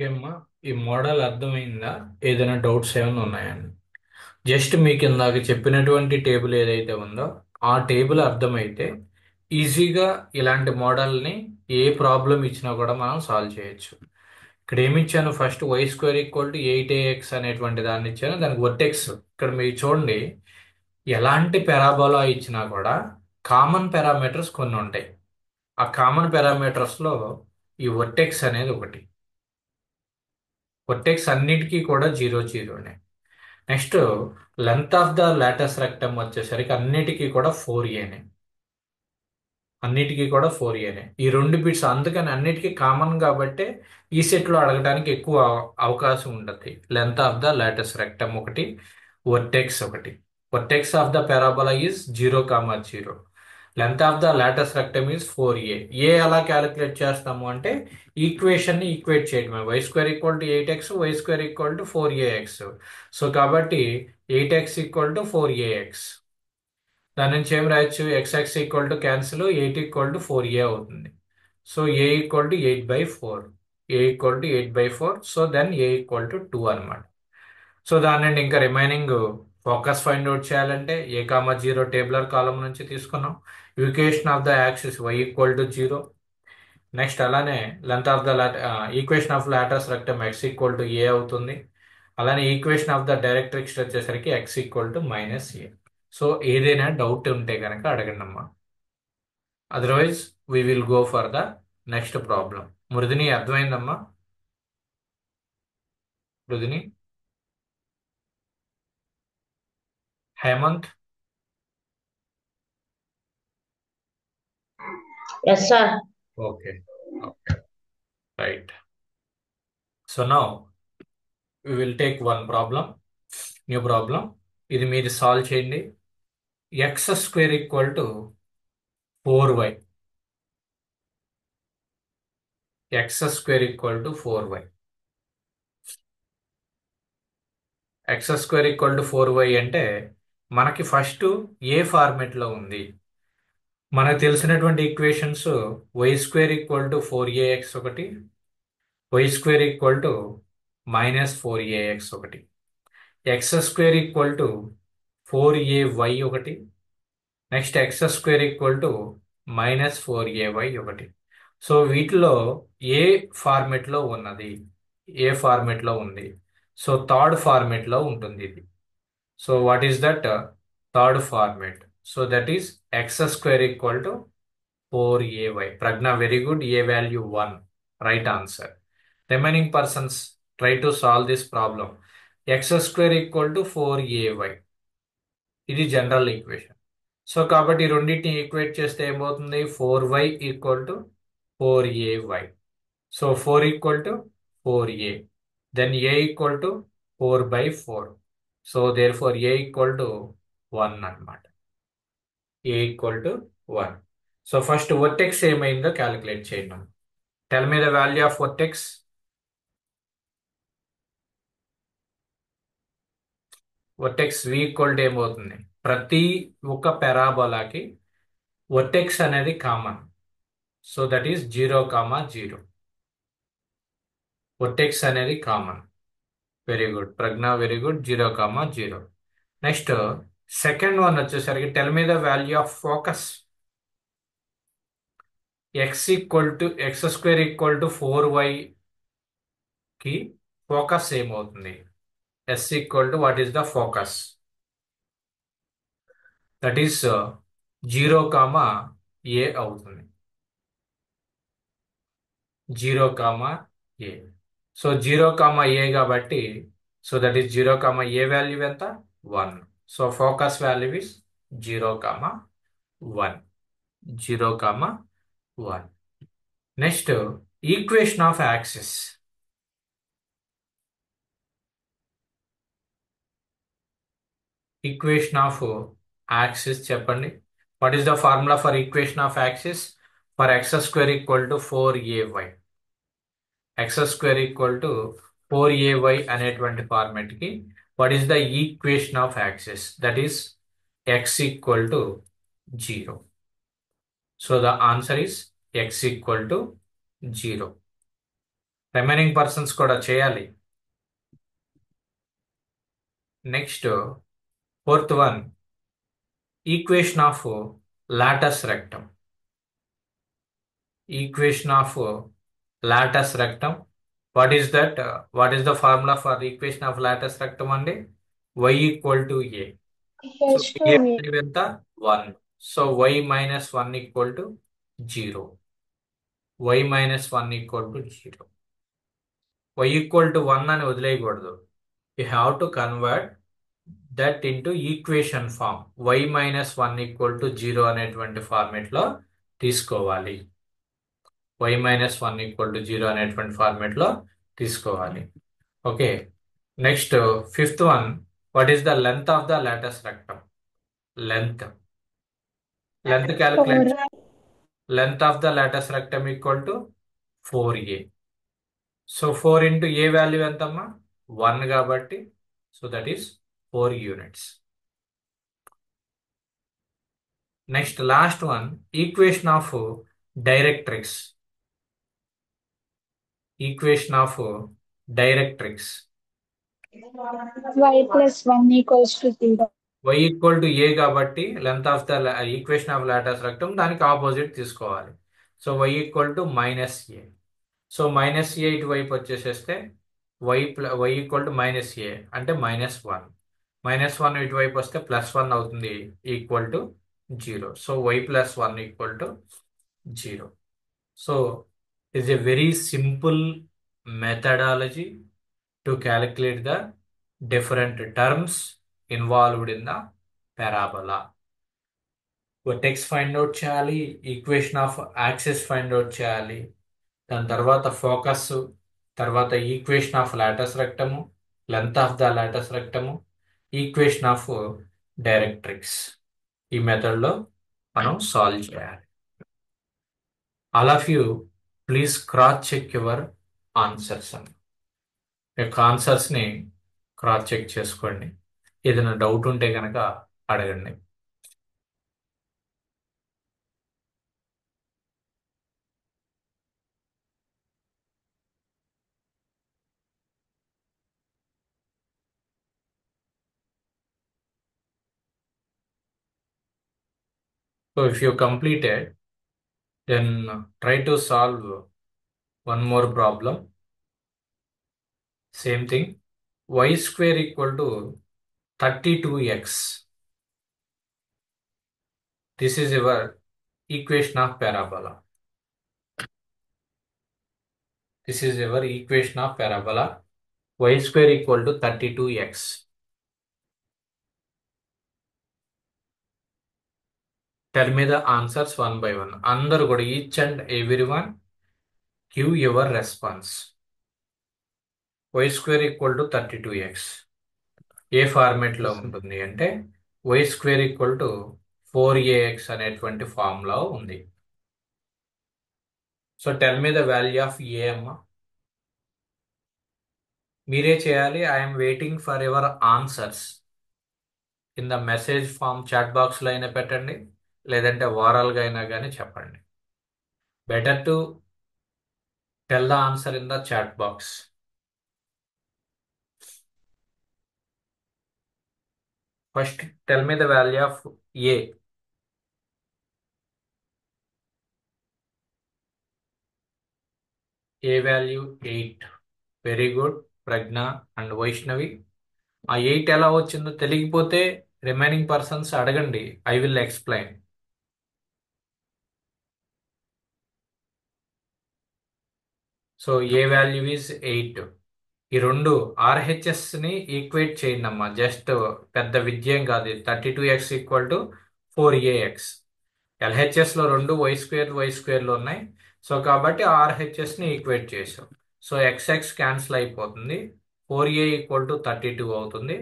ఏమ్మా, ఈ మోడల్ అర్థమైందా? ఏదైనా డౌట్స్ ఏమైనా ఉన్నాయండి? జస్ట్ మీకు ఇందాక చెప్పినటువంటి టేబుల్ ఏదైతే ఉందో ఆ టేబుల్ అర్థమైతే ఈజీగా ఇలాంటి మోడల్ని ఏ ప్రాబ్లం ఇచ్చినా కూడా మనం సాల్వ్ చేయొచ్చు. ఇక్కడ ఏమి ఇచ్చాను? First y square equal to 8ax అనేటువంటి దాన్ని ఇచ్చాను. దానికి వర్టెక్స్ ఇక్కడ మీరు చూడండి. ఎలాంటి పెరాబోలా ఇచ్చినా కూడా కామన్ పారామీటర్స్ కొన్ని ఉంటాయి. ఆ కామన్ పారామీటర్స్లో ఈ వర్టెక్స్ అనేది ఒకటి. వర్టెక్స్ అన్నిటికీ కూడా జీరో జీరోనే. Next length of the latus rectum వచ్చేసరికి అన్నిటికీ కూడా 4aనే. అన్నిటికీ కూడా 4aనే ఈ రెండు బిట్స్, అందుకని అన్నిటికీ కామన్ కాబట్టి ఈ సెట్ లో అడగడానికి ఎక్కువ అవకాశం ఉంటుంది. Length of the latus rectum ఒకటి, వర్టెక్స్ ఒకటి. Vertex of the parabola is 0,0. Length of the latus rectum is 4a. A ఎలా క్యాలిక్యులేట్ చేస్తాము అంటే ఈక్వేషన్ ని ఈక్వేట్ చేయడమే. Y square equal to 8x, y square equal to 4ax. So కాబట్టి 8x equal to 4ax. దాని నుంచి ఏం రాయొచ్చు? X equal to cancel, 8 equal to 4a అవుతుంది. So a equal to 8/4. A equal to 8/4. So then a equal to 2 అనమాట. So దాని నుండి ఇంకా రిమైనింగ్ ఫోకస్ ఫైండ్ అవుట్ చేయాలంటే a,0 టేబులర్ కాలం నుంచి తీసుకున్నాం. Equation of the axis y equal to 0. Next అలానే length of the equation of latus rectum x equal to a అవుతుంది. అలానే ఈక్వేషన్ ఆఫ్ ద డైరెక్ట్రిక్స్ వచ్చేసరికి x equal to -a. So ఏదైనా doubt ఉంటే కనుక అడగండి అమ్మా. Otherwise we will go for the next problem. Mridini అర్థమైందమ్మా? Mridini, Hemanth. Yes, sir. Okay, right. So now we will take one problem, new problem. ఇది మీరు solve చేయండి. X square equal to 4y. X square equal to 4y. X square equal to 4y అంటే మనకి first ఏ format లో ఉంది? మనకు తెలిసినటువంటి equations y square equal to 4ax ఒకటి, why square equal to -4ax ఒకటి, X square equal to 4ay ఒకటి, next X square equal to -4ay ఒకటి. సో వీటిలో ఏ ఫార్మెట్ లో ఉన్నది? ఏ ఫార్మెట్ లో ఉంది? సో థర్డ్ ఫార్మెట్ లో ఉంటుంది ఇది. So what is that third format? So that is X square equal to 4ay. Pragna, very good. A value 1. Right answer. Remaining persons try to solve this problem. X square equal to 4ay. ఇది general equation. So కాబట్టి ఈ రెండింటిని equate చేస్తే ఏమవుతుంది? 4y equal to 4ay. So 4 equal to 4a. Then a equal to 4/4. So there four a equal to 1 అన్నమాట. a equal to 1. So first vertex ఏమైందో calculate చేయండి. Tell me the value of vertex. Vertex v equal to ఏమవుతుంది? ప్రతి ఒక్క పెరాబోలాకి vertex అనేది common. So that is 0,0. Vertex అనేది common. Very good Pragna, very good. 0,0. Next second one వచ్చేసరికి tell me the value of focus. X square equal to 4y కి focus ఏమవుతుంది? S equal to what is the focus? That is 0,a అవుతుంది. 0,a. So 0,a కాబట్టి so that is 0,a value ఎంత? 1. So focus value is 0,1. 0,1. Next equation of axis. Equation of axis చెప్పండి. What is the formula for equation of axis? For x square equal to 4ay. X square equal to 4ay అనేటువంటి format కి what is the equation of axis? That is x equal to 0. So the answer is x equal to 0. Remaining persons కూడా చేయాలి. Next fourth one, equation of latus rectum. Equation of latus rectum, what is that? What is the formula for equation of latus rectum అండి? y equal to a. So equals to a a. Value ఎంత? 1. సో y minus 1 equal to 0. y minus 1 equal to 0. y equal to 1 అని వదిలేయకూడదు. You have to convert that into equation form. y minus 1 equal to 0 అనేటువంటి format లో తీసుకోవాలి. y minus 1 equal to 0 అనేటువంటి format లో తీసుకోవాలి. Okay. Next fifth one, what is the length of the latus rectum? Length length calculate. 4. Length of the latus rectum equal to 4a. So 4 into a value ఎంతమ్మా? 1 కాబట్టి, so that is 4 units. Next last one, equation of directrix. Equation of directrix. Y plus 1 equals to 0. y equal to a కాబట్టి length of the equation of latus rectum దానికి opposite తీసుకోవాలి. So y equal to minus a. So minus a ఇటువైపు వచ్చేసేస్తే y equal to minus a అంటే -1. -1 ఇటువైపు వస్తే +1 అవుతుంది, equal to 0. So y plus 1 equal to 0. So it's a very simple methodology to calculate the different terms involved in the parabola. Vertex find out చేయాలి, equation of axis find out చేయాలి, దాని తర్వాత focus, తర్వాత equation of latus rectum, length of the Lotus rectum, equation of directrix. ఈ మెథడ్లో మనం solve చేయాలి. All of you please cross check your answers. యొక్క ఆన్సర్స్ని క్రాస్ చెక్ చేసుకోండి. ఏదైనా డౌట్ ఉంటే కనుక అడగండి. So if you completed, then try to solve one more problem. Same thing, y square equal to 32x. This is your equation of parabola. This is your equation of parabola. Y square equal to 32x. Tell me the answers one by one. Andaru kuda each and everyone give your response. Y square equal to 32x. A format లో ఉంటుంది అంటే y square equal to 4ax అనేటువంటి formula ఉంది. So tell me the value of a అమ్మా. మీరే చేయాలి. I'm waiting for your answers. In the message form chat బాక్స్లో అయినా పెట్టండి, లేదంటే ఓరల్గా అయినా కానీ చెప్పండి. Better to tell the answer in the chat box. First tell me the value of a. A value 8. Very good Pragna and Vaishnavi. ఆ 8 ఎలా వచ్చిందో తెలియకపోతే రిమైనింగ్ పర్సన్స్ అడగండి, I will explain. So a value is 8. ఈ రెండు ఆర్హెచ్ఎస్ని ఈక్వేట్ చేయండి అమ్మా. Just పెద్ద విద్యం కాదు. 32x equal to 4ax. ఎల్హెచ్ఎస్లో రెండు వై స్క్వేర్లో ఉన్నాయి. సో కాబట్టి ఆర్హెచ్ఎస్ని ఈక్వేట్ చేసాం. సో ఎక్స్ఎక్స్ క్యాన్సిల్ అయిపోతుంది. 4a ఈక్వల్ టు 32 అవుతుంది.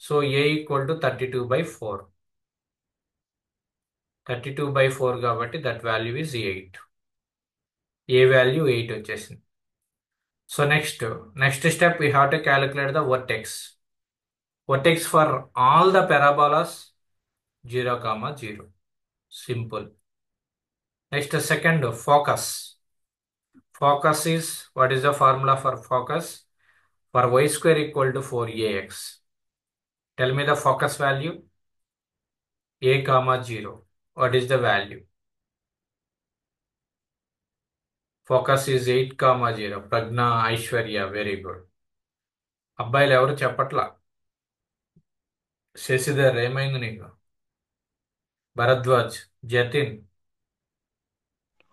So a equal to 32/4. 32/4 కాబట్టి that value is 8. A value 8 వచ్చేసింది. So next step we have to calculate the vertex. Vertex for all the parabolas 0, 0. Simple. Next second focus. Focus is, what is the formula for focus? For y square equal to 4ax. Tell me the focus value. A comma 0. What is the value? Focus is 8 comma 0. Pragna, Aishwarya, very good. అబ్బాయిలు ఎవరు చెప్పట్లా. శశిధర్ ఏమైంది నీకు? Bharadwaj, Jatin,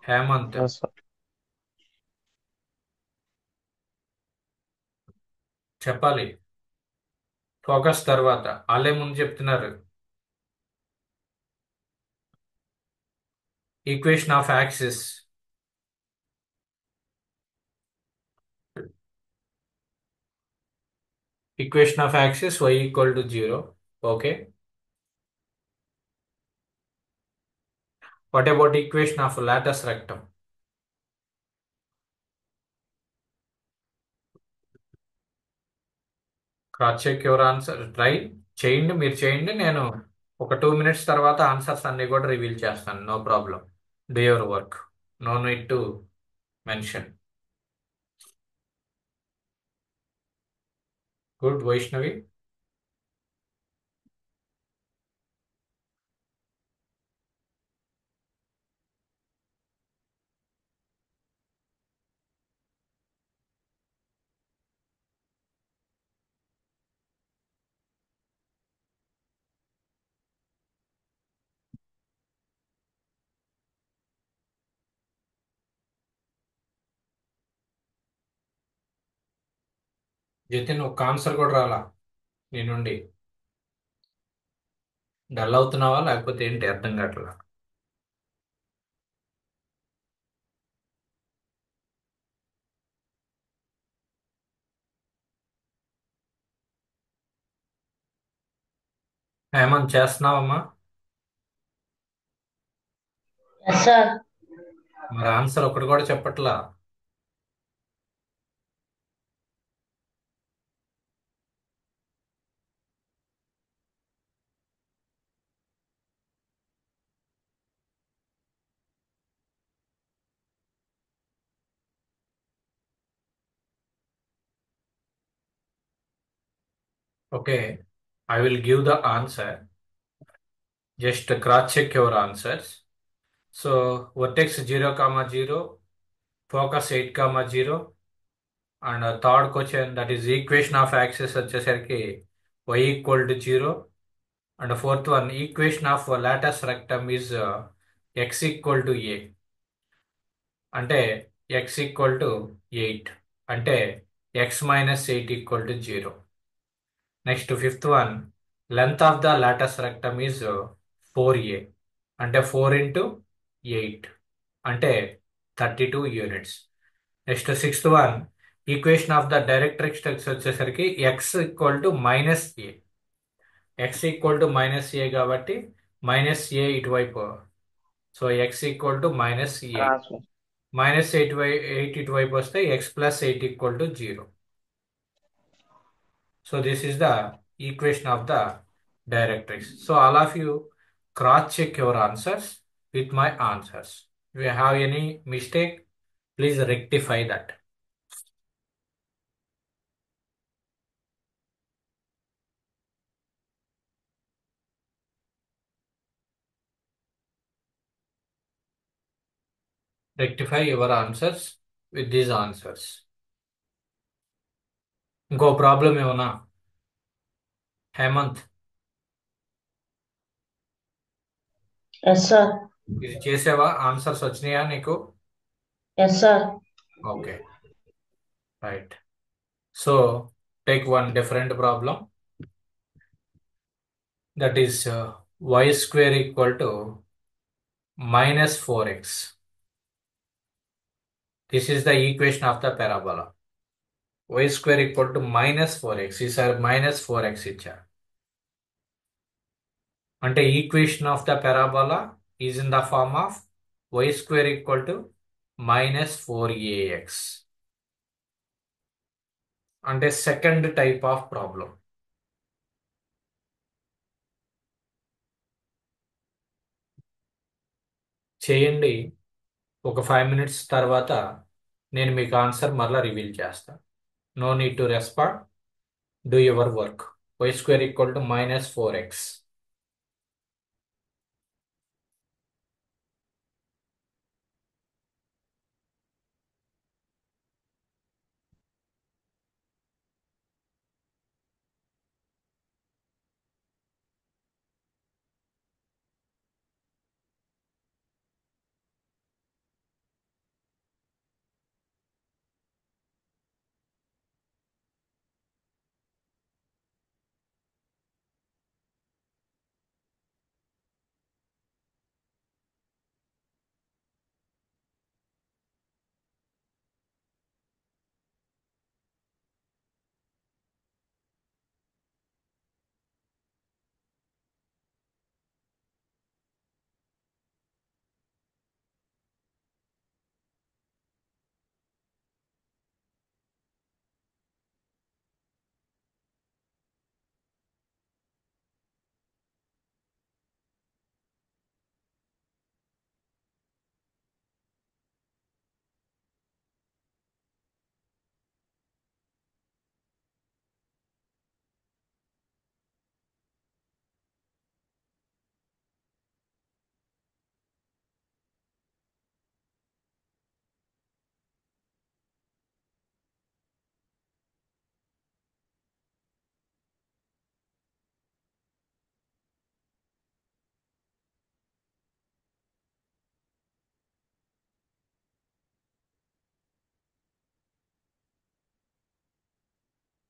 Hemant, Yes, sir. చెప్పాలి. Focus తర్వాత వాళ్ళే ముందు చెప్తున్నారు. Equation of axis. Equation of axis y equal to 0. Okay. What about equation of latus rectum? Cross check your answer. Try చేయండి, మీరు చేయండి. నేను ఒక 2 minutes తర్వాత ఆన్సర్స్ అన్ని కూడా రివీల్ చేస్తాను. No problem. Do your work. No need to mention. Good Vaishnavi. Jatin ఒక ఆన్సర్ కూడా రాలా నీ నుండి. డల్ అవుతున్నావా లేకపోతే ఏంటి అర్థం కావట్లా? హేమంత్ చేస్తున్నావమ్మా? Yes, sir. మరి ఆన్సర్ ఒకటి కూడా చెప్పట్లా. Okay, I will give the answer. Just cross check your answers. So vertex 0 comma 0, focus 8 comma 0, and third question, that is equation of axis వచ్చేసరికి y equal to 0, and fourth one equation of latus rectum is x equal to a, అంటే x equal to 8, అంటే x minus 8 equal to 0. Next fifth one, length of the latus rectum is 4a, అంటే 4 into 8, అంటే 32 units. Next sixth one, equation of the directrix వచ్చేసరికి x equal to minus a. X equal to minus a కాబట్టి minus a ఇటువైపు. So x equal to minus a. Transfer. Minus 8 ఇటువైపు వస్తే x plus 8 equal to 0. So this is the equation of the directrix. So all of you cross check your answers with my answers. If you have any mistake, please rectify that. Rectify your answers with these answers. ఇంకో problem ఏమన్నా? Hemant, Yes, sir. ఇది చేసావా? Answers వచ్చినాయా నీకు? Yes, sir. Okay, right. So take one different problem, that is y square equal to minus 4x. This is the equation of the parabola. Y square equal to minus 4x. ఈసారి minus 4x ఇచ్చారు. అంటే equation of the parabola is in the form of y square equal to minus 4ax. అంటే second type of problem. చేయండి. ఒక 5 minutes తర్వాత నేను మీకు answer మరలా రివీల్ చేస్తాను. No need to respond, do your work. Y square equal to -4x.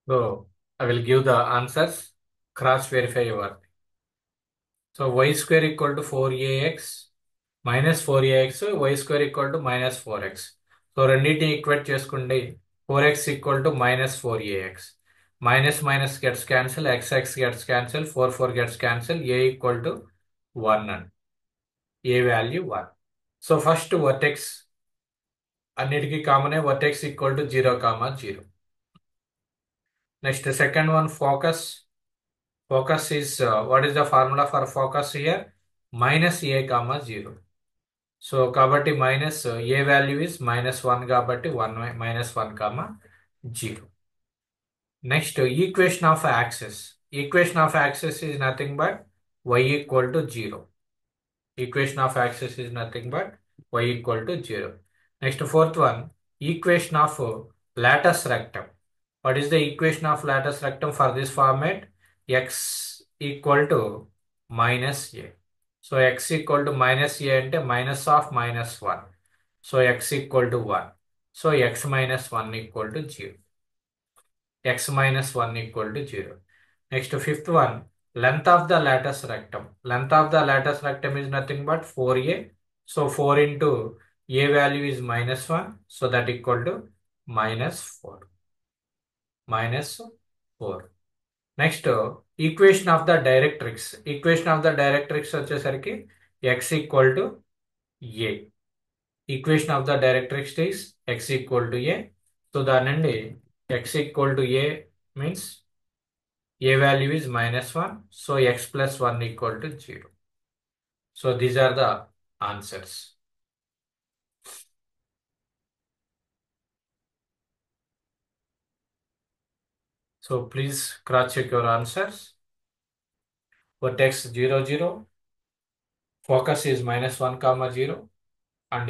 So I will give the answers. Cross verify your. So y square equal to 4ax minus 4ax, y square equal to -4x. So రెండింటిని equate చేసుకోండి. 4x equal to -4ax. Minus minus gets cancel, x gets cancel, 4 gets cancel, a equal to 1 and a value 1. So first vertex అన్నిటికీ కామనే, vertex equal to 0, 0. Next second one focus. Focus is what is the formula for focus here? -a, 0. So కాబట్టి minus A value is -1 కాబట్టి 1 -1, 0. Next equation of access. Equation of access is nothing but y equal to 0. Equation of access is nothing but y equal to 0. Next fourth one, equation of latus rectum. What is the equation of lattice rectum for this format? X equal to -a. So x equal to -a అంటే minus of -1. So x equal to 1. So x minus 1 equal to 0. X minus 1 equal to 0. Next fifth one, length of the lattice rectum. Length of the lattice rectum is nothing but 4a. So 4 into a value is -1. So that equal to -4. -4. Next equation of the directrix. Equation of the directrix వచ్చేసరికి x equal to a. Equation of the directrix is x equal to a. So దాని నుండి x equal to a means a value is -1. So x plus 1 equal to 0. So these are the answers. So please cross check your answers. Vertex 0, 0. Focus is -1, 0. And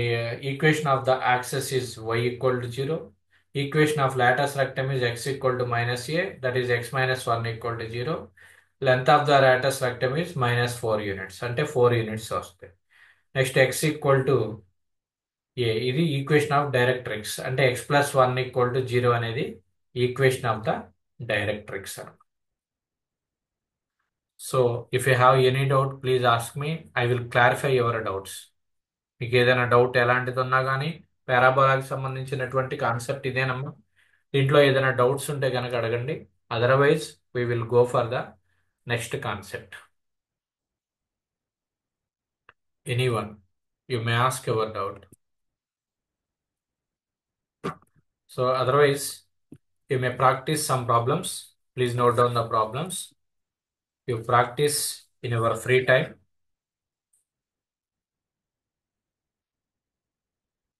equation of the axis is y equal to 0. Equation of lattice rectum is x equal to -a, that is x minus 1 equal to 0. Length of the lattice rectum is -4 units, అంటే 4 units వస్తాయి. Next x equal to ఏ, ఇది equation of directrix, అంటే x plus 1 equal to 0 అనేది equation of the directrix. So if you have any doubt please ask me, I will clarify your doubts. మీకు ఏదైనా doubt ఎలాంటిది ఉన్నా కానీ పారాబోలాకి సంబంధించినటువంటి కాన్సెప్ట్ ఇదేనమ్మా. దీంట్లో ఏదైనా డౌట్స్ ఉంటే కనుక అడగండి. Otherwise we will go for the next concept. Anyone you may ask your doubt. So otherwise you may practice some problems. Please note down the problems. You practice in your free time.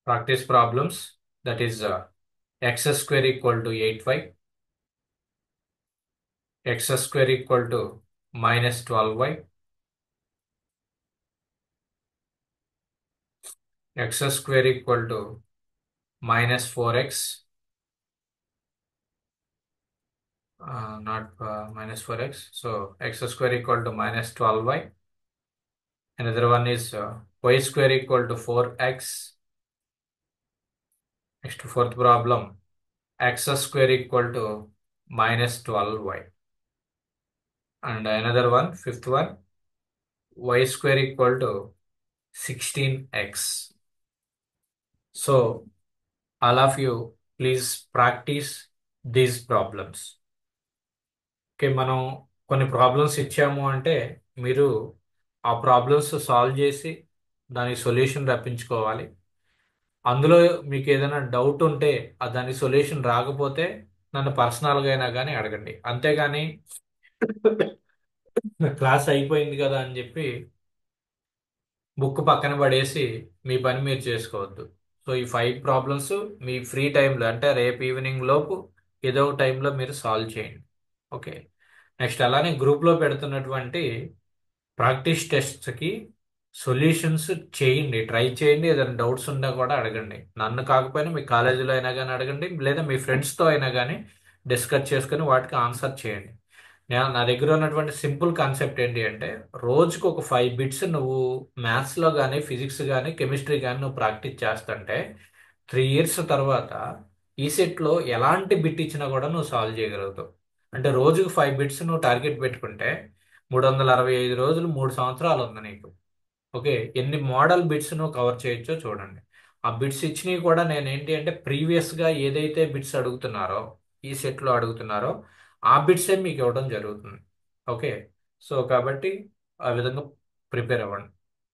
Practice problems that is x square equal to 8y, x square equal to minus 12y, x square equal to minus 4x, not minus 4x, so x square equal to minus 12y. Another one is y square equal to 4x. Next, fourth problem, x square equal to minus 12y. And another one, fifth one, y square equal to 16x. So, all of you, please practice these problems. Okay, మనం కొన్ని problems ఇచ్చాము అంటే మీరు ఆ problems solve చేసి దానికి solution రప్పించుకోవాలి. అందులో మీకు ఏదైనా డౌట్ ఉంటే దానికి సొల్యూషన్ రాకపోతే నన్ను పర్సనల్గా అయినా కానీ అడగండి. అంతేగాని క్లాస్ అయిపోయింది కదా అని చెప్పి బుక్ పక్కన పడేసి మీ పని మీరు చేసుకోవద్దు. సో ఈ 5 ప్రాబ్లమ్స్ మీ ఫ్రీ టైంలో అంటే రేపు ఈవినింగ్ లోపు ఏదో ఒక టైంలో మీరు సాల్వ్ చేయండి. ఓకే, నెక్స్ట్ అలానే గ్రూప్లో పెడుతున్నటువంటి ప్రాక్టీస్ టెస్ట్కి సొల్యూషన్స్ చేయండి, ట్రై చేయండి. ఏదైనా డౌట్స్ ఉన్నా కూడా అడగండి. నన్ను కాకపోయినా మీ కాలేజీలో అయినా కానీ అడగండి, లేదా మీ ఫ్రెండ్స్తో అయినా కానీ డిస్కస్ చేసుకుని వాటికి ఆన్సర్ చేయండి. నా దగ్గర ఉన్నటువంటి సింపుల్ కాన్సెప్ట్ ఏంటి అంటే రోజుకు ఒక 5 బిట్స్ నువ్వు మ్యాథ్స్లో కానీ ఫిజిక్స్ కానీ కెమిస్ట్రీ కానీ నువ్వు ప్రాక్టీస్ చేస్తుంటే 3 ఇయర్స్ తర్వాత ఈ సెట్లో ఎలాంటి బిట్ ఇచ్చినా కూడా నువ్వు సాల్వ్ చేయగలుగుతావు. అంటే రోజుకు 5 బిట్స్ నువ్వు టార్గెట్ పెట్టుకుంటే 365 రోజులు 3 సంవత్సరాలు ఉంది నీకు. ఓకే, ఎన్ని మోడల్ బిట్స్ నువ్వు కవర్ చేయొచ్చో చూడండి. ఆ బిట్స్ ఇచ్చినవి కూడా నేను ఏంటి అంటే ప్రీవియస్గా ఏదైతే బిట్స్ అడుగుతున్నారో ఈ సెట్లో అడుగుతున్నారో ఆ బిట్సే మీకు ఇవ్వడం జరుగుతుంది. ఓకే, సో కాబట్టి ఆ విధంగా ప్రిపేర్ అవ్వండి.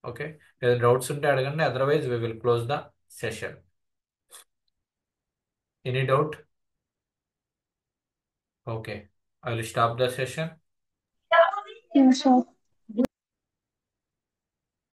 ఓకే, ఏదైనా డౌట్స్ ఉంటే అడగండి, otherwise we will close the session. Any doubt? Okay, I will stop the session. Yes, sir.